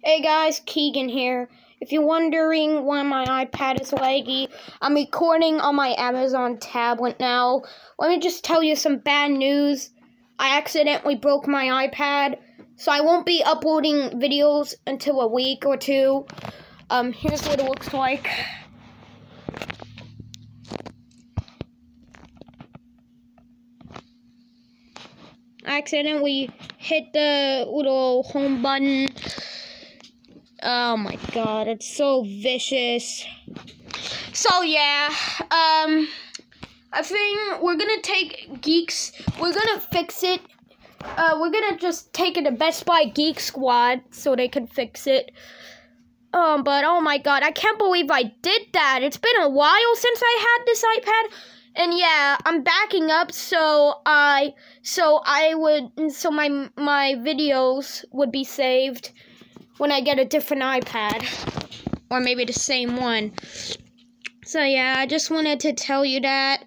Hey guys, Keegan here. If you're wondering why my iPad is laggy, I'm recording on my Amazon tablet now. Let me just tell you some bad news. I accidentally broke my iPad, so I won't be uploading videos until a week or two. Here's what it looks like. I accidentally hit the little home button. Oh my god, it's so vicious. So yeah, I think we're gonna take Geeks, we're gonna fix it. We're gonna just take it to Best Buy Geek Squad so they can fix it. But oh my god, I can't believe I did that. It's been a while since I had this iPad. And yeah, I'm backing up so my videos would be saved when I get a different iPad, or maybe the same one. So yeah, I just wanted to tell you that.